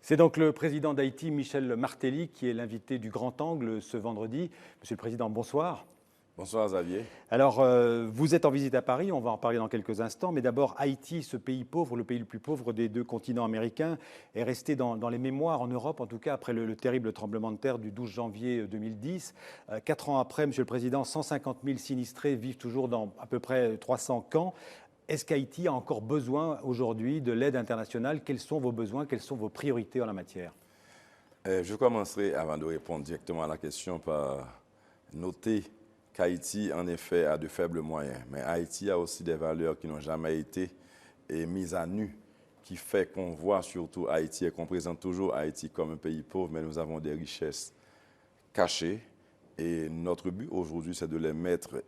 C'est donc le président d'Haïti, Michel Martelly, qui est l'invité du Grand Angle ce vendredi. Monsieur le Président, bonsoir. Bonsoir Xavier. Alors, vous êtes en visite à Paris, on va en parler dans quelques instants, mais d'abord, Haïti, ce pays pauvre, le pays le plus pauvre des deux continents américains, est resté dans les mémoires en Europe, en tout cas après le terrible tremblement de terre du 12 janvier 2010. 4 ans après, Monsieur le Président, 150 000 sinistrés vivent toujours dans à peu près 300 camps. Est-ce qu'Haïti a encore besoin aujourd'hui de l'aide internationale? Quels sont vos besoins? Quelles sont vos priorités en la matière? Je commencerai, avant de répondre directement à la question, par noter qu'Haïti, en effet, a de faibles moyens. Mais Haïti a aussi des valeurs qui n'ont jamais été mises à nu, qui fait qu'on voit surtout Haïti et qu'on présente toujours Haïti comme un pays pauvre, mais nous avons des richesses cachées. Et notre but aujourd'hui, c'est de les mettre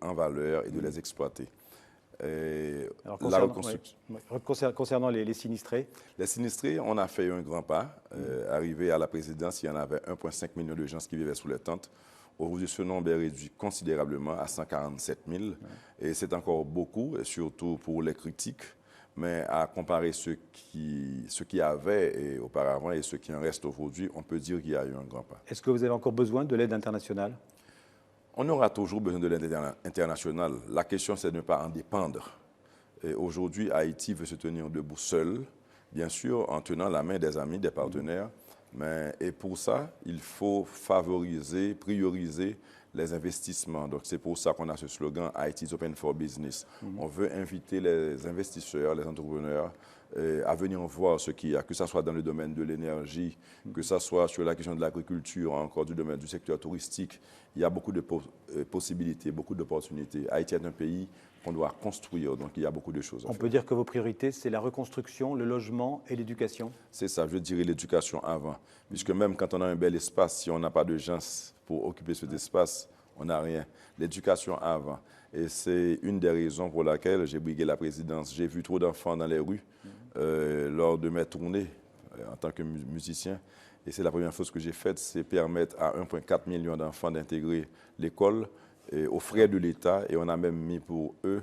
en valeur et de les exploiter. Alors, concernant les sinistrés. Les sinistrés, on a fait un grand pas. Arrivé à la présidence, il y en avait 1,5 million de gens qui vivaient sous les tentes. Aujourd'hui, ce nombre est réduit considérablement à 147 000. Et c'est encore beaucoup, et surtout pour les critiques. Mais à comparer ceux qui avaient auparavant et ceux qui en restent aujourd'hui, on peut dire qu'il y a eu un grand pas. Est-ce que vous avez encore besoin de l'aide internationale? On aura toujours besoin de l'aide internationale. La question, c'est de ne pas en dépendre. Aujourd'hui, Haïti veut se tenir debout seul, bien sûr, en tenant la main des amis, des partenaires. Et pour ça, il faut favoriser, prioriser les investissements. Donc, c'est pour ça qu'on a ce slogan « Haïti is open for business ». On veut inviter les investisseurs, les entrepreneurs à venir voir ce qu'il y a, que ce soit dans le domaine de l'énergie, que ce soit sur la question de l'agriculture, encore du domaine du secteur touristique. Il y a beaucoup de possibilités, beaucoup d'opportunités. Haïti est un pays qu'on doit construire, donc il y a beaucoup de choses à faire. On peut dire que vos priorités, c'est la reconstruction, le logement et l'éducation? C'est ça, je dirais l'éducation avant. Puisque même quand on a un bel espace, si on n'a pas de gens pour occuper cet espace, on n'a rien. L'éducation avant. Et c'est une des raisons pour laquelle j'ai brigué la présidence. J'ai vu trop d'enfants dans les rues lors de mes tournées en tant que musicien. Et c'est la première chose que j'ai faite, c'est permettre à 1,4 million d'enfants d'intégrer l'école aux frais de l'État. Et on a même mis pour eux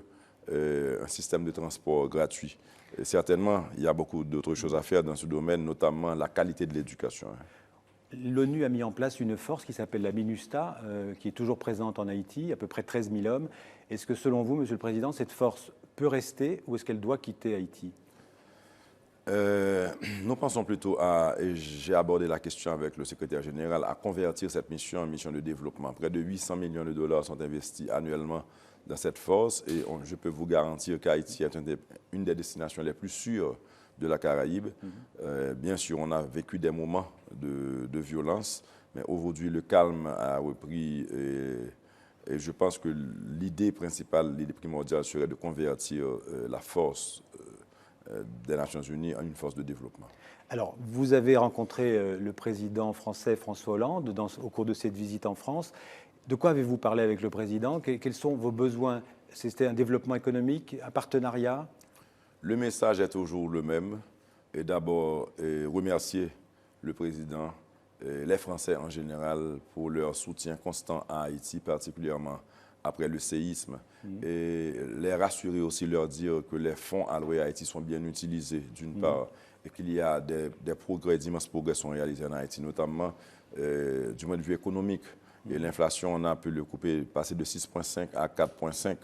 un système de transport gratuit. Et certainement, il y a beaucoup d'autres choses à faire dans ce domaine, notamment la qualité de l'éducation. L'ONU a mis en place une force qui s'appelle la MINUSTAH, qui est toujours présente en Haïti, à peu près 13 000 hommes. Est-ce que selon vous, Monsieur le Président, cette force peut rester ou est-ce qu'elle doit quitter Haïti? Nous pensons plutôt à, et j'ai abordé la question avec le secrétaire général, à convertir cette mission en mission de développement. Près de 800 millions de dollars sont investis annuellement dans cette force et je peux vous garantir qu'Haïti est une des destinations les plus sûres de la Caraïbe. Bien sûr, on a vécu des moments de violence, mais aujourd'hui, le calme a repris et je pense que l'idée principale, l'idée primordiale serait de convertir la force des Nations Unies en une force de développement. Alors, vous avez rencontré le président français François Hollande au cours de cette visite en France. De quoi avez-vous parlé avec le président? Quels sont vos besoins? C'était un développement économique, un partenariat? Le message est toujours le même. Et d'abord, remercier le président et les Français en général pour leur soutien constant à Haïti, particulièrement après le séisme. Et les rassurer aussi, leur dire que les fonds alloués à Haïti sont bien utilisés, d'une part, et qu'il y a des progrès, d'immenses progrès sont réalisés en Haïti, notamment du point de vue économique. Et l'inflation, on a pu le couper, passer de 6,5 à 4,5.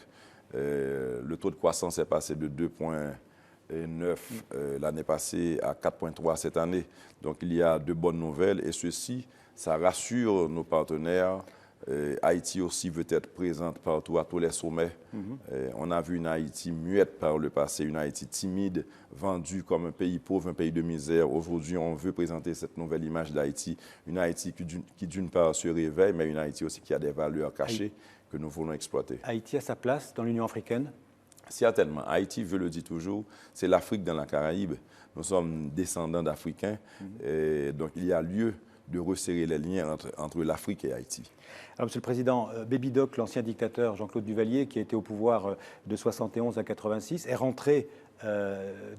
Le taux de croissance est passé de 2,9 l'année passée à 4,3 cette année. Donc il y a de bonnes nouvelles et ceci, ça rassure nos partenaires. Haïti aussi veut être présente partout à tous les sommets. On a vu une Haïti muette par le passé, une Haïti timide, vendue comme un pays pauvre, un pays de misère. Aujourd'hui, on veut présenter cette nouvelle image d'Haïti, une Haïti qui d'une part se réveille, mais une Haïti aussi qui a des valeurs cachées que nous voulons exploiter. Haïti a sa place dans l'Union africaine? Certainement. Haïti, je le dis toujours, c'est l'Afrique dans la Caraïbe. Nous sommes descendants d'Africains, et donc il y a lieu de resserrer les liens entre l'Afrique et Haïti. Alors, Monsieur le Président, Baby Doc, l'ancien dictateur Jean-Claude Duvalier, qui a été au pouvoir de 71 à 86, est rentré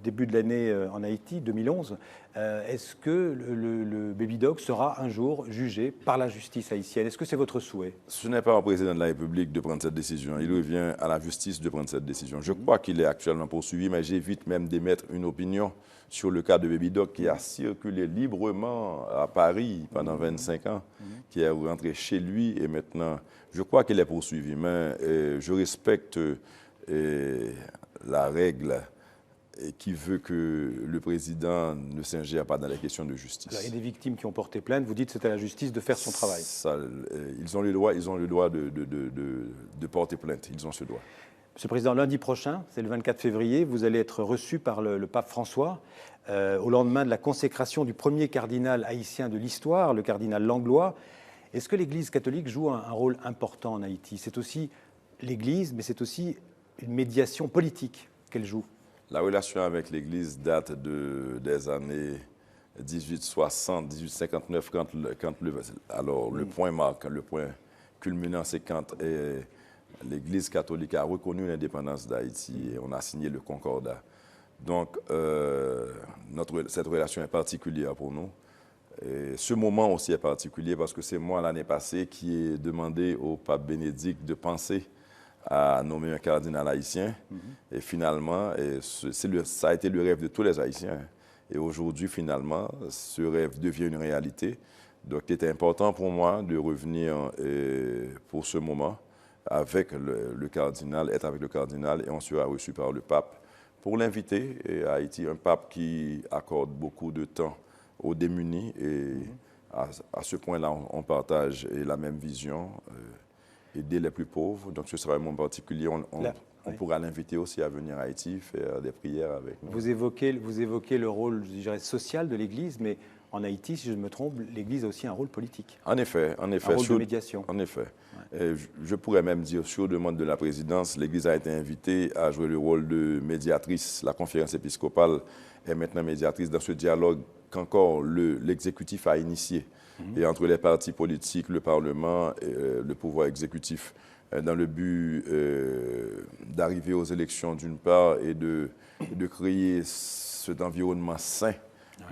début de l'année en Haïti, 2011. Est-ce que le Baby Doc sera un jour jugé par la justice haïtienne? Est-ce que c'est votre souhait? Ce n'est pas au président de la République de prendre cette décision. Il revient à la justice de prendre cette décision. Je crois qu'il est actuellement poursuivi, mais j'évite même d'émettre une opinion sur le cas de Baby Doc qui a circulé librement à Paris pendant 25 ans, qui est rentré chez lui et maintenant, je crois qu'il est poursuivi. Mais je respecte la règle qui veut que le président ne s'ingère pas dans les questions de justice. Alors, il y a des victimes qui ont porté plainte. Vous dites que c'est à la justice de faire son travail. Ils ont le droit de porter plainte. Ils ont ce droit. Monsieur le Président, lundi prochain, c'est le 24 février, vous allez être reçu par le pape François au lendemain de la consécration du premier cardinal haïtien de l'histoire, le cardinal Langlois. Est-ce que l'Église catholique joue un rôle important en Haïti? C'est aussi l'Église, mais c'est aussi une médiation politique qu'elle joue. La relation avec l'Église date des années 1860, 1859, le point marquant, le point culminant, c'est quand l'Église catholique a reconnu l'indépendance d'Haïti et on a signé le Concordat. Donc, cette relation est particulière pour nous. Et ce moment aussi est particulier parce que c'est moi, l'année passée, qui ai demandé au pape Bénédicte de penser à nommer un cardinal haïtien. Et finalement, ça a été le rêve de tous les Haïtiens. Et aujourd'hui, finalement, ce rêve devient une réalité. Donc, il était important pour moi de revenir pour ce moment avec le cardinal, être avec le cardinal, et on sera reçu par le pape pour l'inviter à Haïti, un pape qui accorde beaucoup de temps aux démunis. Et à ce point-là, on partage la même vision. Aider les plus pauvres. Donc, ce sera un moment particulier. On pourra l'inviter aussi à venir à Haïti, faire des prières avec nous. Vous évoquez le rôle, je dirais, social de l'Église, mais en Haïti, si je ne me trompe, l'Église a aussi un rôle politique. En effet. Un rôle de médiation. En effet. Je pourrais même dire, sur demande de la présidence, l'Église a été invitée à jouer le rôle de médiatrice. La conférence épiscopale est maintenant médiatrice dans ce dialogue qu'encore l'exécutif a initié. Et entre les partis politiques, le Parlement et le pouvoir exécutif, dans le but d'arriver aux élections d'une part et de créer cet environnement sain,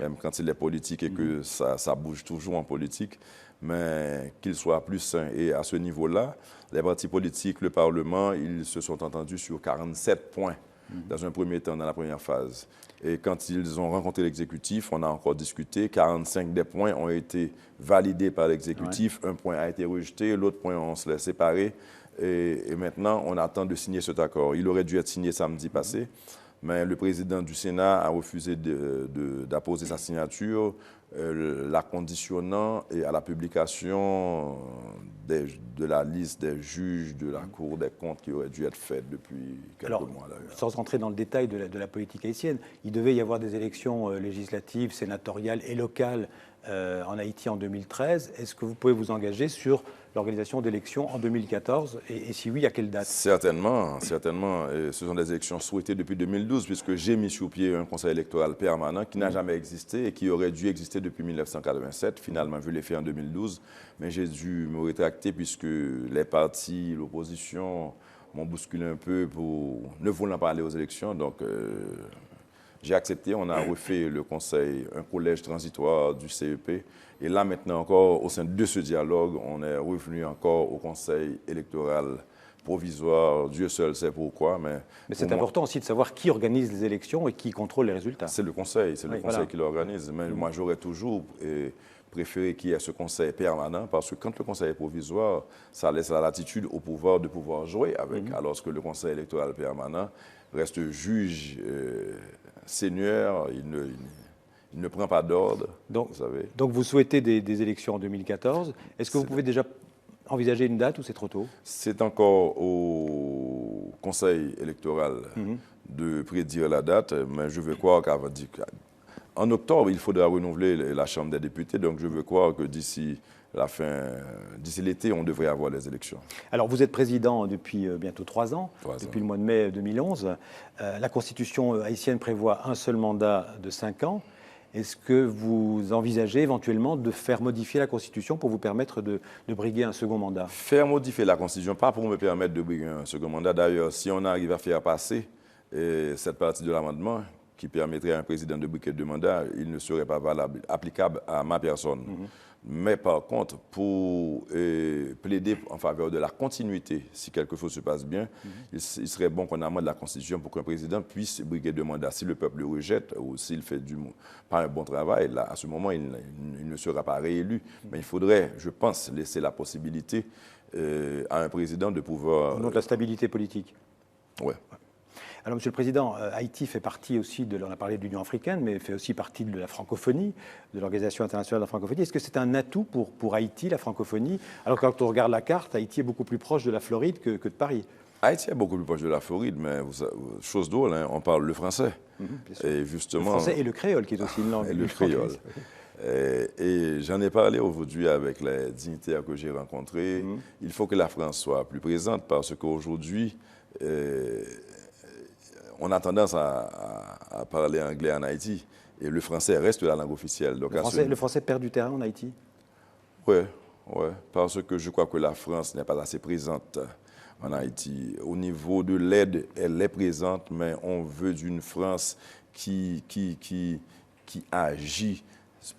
même quand il est politique et que ça bouge toujours en politique, mais qu'il soit plus sain. Et à ce niveau-là, les partis politiques, le Parlement, ils se sont entendus sur 47 points dans un premier temps, dans la première phase. Et quand ils ont rencontré l'exécutif, on a encore discuté. 45 des points ont été validés par l'exécutif. Un point a été rejeté, l'autre point, on se l'a séparé. Et maintenant, on attend de signer cet accord. Il aurait dû être signé samedi passé, mais le président du Sénat a refusé d'apposer sa signature, la conditionnant à la publication de la liste des juges de la Cour des comptes qui aurait dû être faite depuis quelques mois. Sans rentrer dans le détail de la politique haïtienne, il devait y avoir des élections législatives, sénatoriales et locales en Haïti en 2013. Est-ce que vous pouvez vous engager sur l'organisation d'élections en 2014 et si oui, à quelle date? Certainement. Et ce sont des élections souhaitées depuis 2012 puisque j'ai mis sur pied un conseil électoral permanent qui n'a jamais existé et qui aurait dû exister depuis 1987. Finalement, je l'ai fait en 2012, mais j'ai dû me rétracter puisque les partis, l'opposition m'ont bousculé un peu pour ne voulant pas aller aux élections. Donc, j'ai accepté, on a refait le conseil, un collège transitoire du CEP. Et là, maintenant encore, au sein de ce dialogue, on est revenu encore au conseil électoral provisoire. Dieu seul sait pourquoi. Mais c'est important aussi de savoir qui organise les élections et qui contrôle les résultats. C'est le conseil, qui l'organise. Mais moi, j'aurais toujours préféré qu'il y ait ce conseil permanent parce que quand le conseil est provisoire, ça laisse la latitude au pouvoir de pouvoir jouer avec. Alors que le conseil électoral permanent reste juge, seigneur, il ne prend pas d'ordre, vous savez. Donc vous souhaitez des élections en 2014. Est-ce que vous pouvez déjà envisager une date ou c'est trop tôt? C'est encore au Conseil électoral de prédire la date, mais je veux croire qu'en octobre, il faudra renouveler la Chambre des députés, donc je veux croire que d'ici l'été, on devrait avoir les élections. Alors, vous êtes président depuis bientôt 3 ans, depuis le mois de mai 2011. La Constitution haïtienne prévoit un seul mandat de 5 ans. Est-ce que vous envisagez éventuellement de faire modifier la Constitution pour vous permettre de briguer un second mandat? Faire modifier la Constitution, pas pour me permettre de briguer un second mandat. D'ailleurs, si on arrive à faire passer Et cette partie de l'amendement qui permettrait à un président de briquer 2 mandats, il ne serait pas valable, applicable à ma personne. Mais par contre, pour plaider en faveur de la continuité, si quelque chose se passe bien, il serait bon qu'on amende la Constitution pour qu'un président puisse briguer 2 mandats. Si le peuple le rejette ou s'il fait pas un bon travail, là, à ce moment, il ne sera pas réélu. Mais il faudrait, je pense, laisser la possibilité à un président de pouvoir... Au nom de la stabilité politique. Ouais. Alors, Monsieur le Président, Haïti fait partie aussi on a parlé de l'Union africaine, mais fait aussi partie de la francophonie, de l'Organisation internationale de la francophonie. Est-ce que c'est un atout pour Haïti, la francophonie? Alors, quand on regarde la carte, Haïti est beaucoup plus proche de la Floride que de Paris. Haïti est beaucoup plus proche de la Floride, mais chose drôle, hein, on parle le français. Et justement, le français et le créole, qui est aussi une langue. Et le créole. Et j'en ai parlé aujourd'hui avec les dignitaires que j'ai rencontrés. Il faut que la France soit plus présente parce qu'aujourd'hui, on a tendance à parler anglais en Haïti et le français reste la langue officielle. Donc le français perd du terrain en Haïti? Oui, parce que je crois que la France n'est pas assez présente en Haïti. Au niveau de l'aide, elle est présente, mais on veut d'une France qui agit.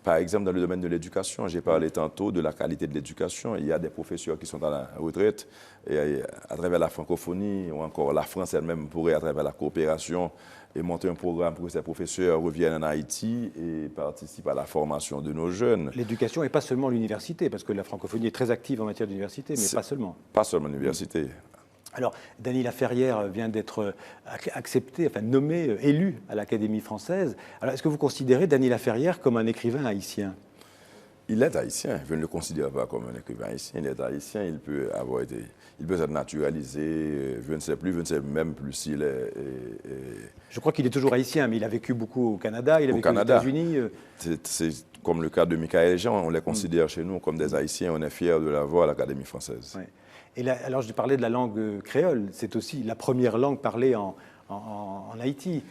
Par exemple, dans le domaine de l'éducation, j'ai parlé tantôt de la qualité de l'éducation. Il y a des professeurs qui sont à la retraite et à travers la francophonie ou encore la France elle-même pourrait, à travers la coopération, et monter un programme pour que ces professeurs reviennent en Haïti et participent à la formation de nos jeunes. L'éducation et pas seulement l'université, parce que la francophonie est très active en matière d'université, mais pas seulement. Pas seulement l'université. Alors, Dany Laferrière vient d'être accepté, enfin nommé, élu à l'Académie française. Alors, est-ce que vous considérez Dany Laferrière comme un écrivain haïtien? Il est haïtien. Je ne le considère pas comme un écrivain haïtien. Il est haïtien. Il peut être naturalisé. Je ne sais même plus s'il est. Je crois qu'il est toujours haïtien, mais il a vécu beaucoup au Canada, il a vécu aux États-Unis. C'est comme le cas de Michael Jean. On les considère chez nous comme des Haïtiens. On est fiers de l'avoir à l'Académie française. Ouais. Et là, alors, je parlais de la langue créole. C'est aussi la première langue parlée en Haïti.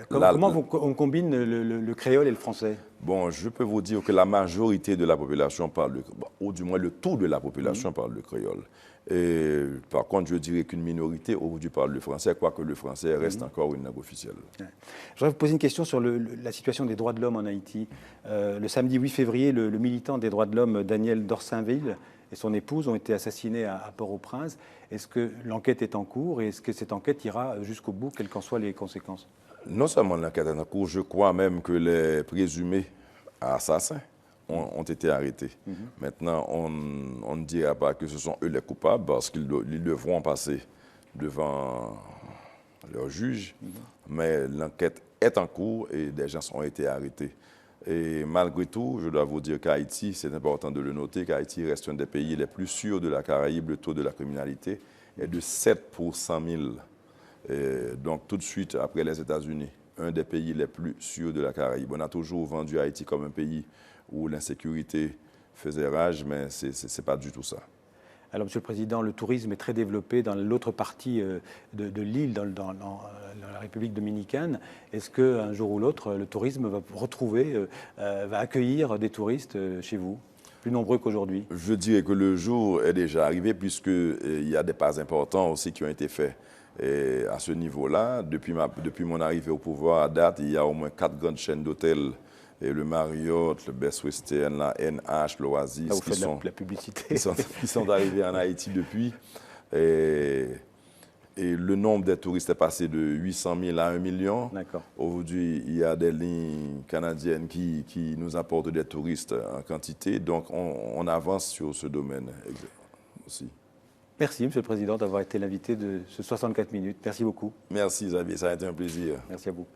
Comment on combine le créole et le français? Bon, je peux vous dire que la majorité de la population parle, ou du moins le taux de la population parle le créole. Et par contre, je dirais qu'une minorité aujourd'hui parle le français, quoique le français reste encore une langue officielle. Ouais. Je voudrais vous poser une question sur la situation des droits de l'homme en Haïti. Le samedi 8 février, le militant des droits de l'homme Daniel Dorsainville et son épouse ont été assassinés à Port-au-Prince. Est-ce que l'enquête est en cours et est-ce que cette enquête ira jusqu'au bout, quelles qu'en soient les conséquences? Non seulement l'enquête est en cours, je crois même que les présumés assassins ont été arrêtés. Maintenant, on ne dira pas que ce sont eux les coupables parce qu'ils devront passer devant leur juge, mais l'enquête est en cours et des gens ont été arrêtés. Et malgré tout, je dois vous dire qu'Haïti, c'est important de le noter, qu'Haïti reste un des pays les plus sûrs de la Caraïbe. Le taux de la criminalité est de 7 pour 100 000. Et donc, tout de suite, après les États-Unis, un des pays les plus sûrs de la Caraïbe. On a toujours vendu Haïti comme un pays où l'insécurité faisait rage, mais ce n'est pas du tout ça. Alors, Monsieur le Président, le tourisme est très développé dans l'autre partie de l'île, dans la République dominicaine. Est-ce qu'un jour ou l'autre, le tourisme va accueillir des touristes chez vous, plus nombreux qu'aujourd'hui? Je dirais que le jour est déjà arrivé, puisqu'il y a des pas importants aussi qui ont été faits. Et à ce niveau-là, depuis mon arrivée au pouvoir à date, il y a au moins 4 grandes chaînes d'hôtels. Et le Marriott, le Best Western, la NH, l'Oasis, qui sont arrivés en Haïti depuis. Et le nombre des touristes est passé de 800 000 à 1 million. Aujourd'hui, il y a des lignes canadiennes qui nous apportent des touristes en quantité. Donc, on avance sur ce domaine aussi. Merci, Monsieur le Président, d'avoir été l'invité de ce 64 minutes. Merci beaucoup. Merci, Xavier. Ça a été un plaisir. Merci à vous.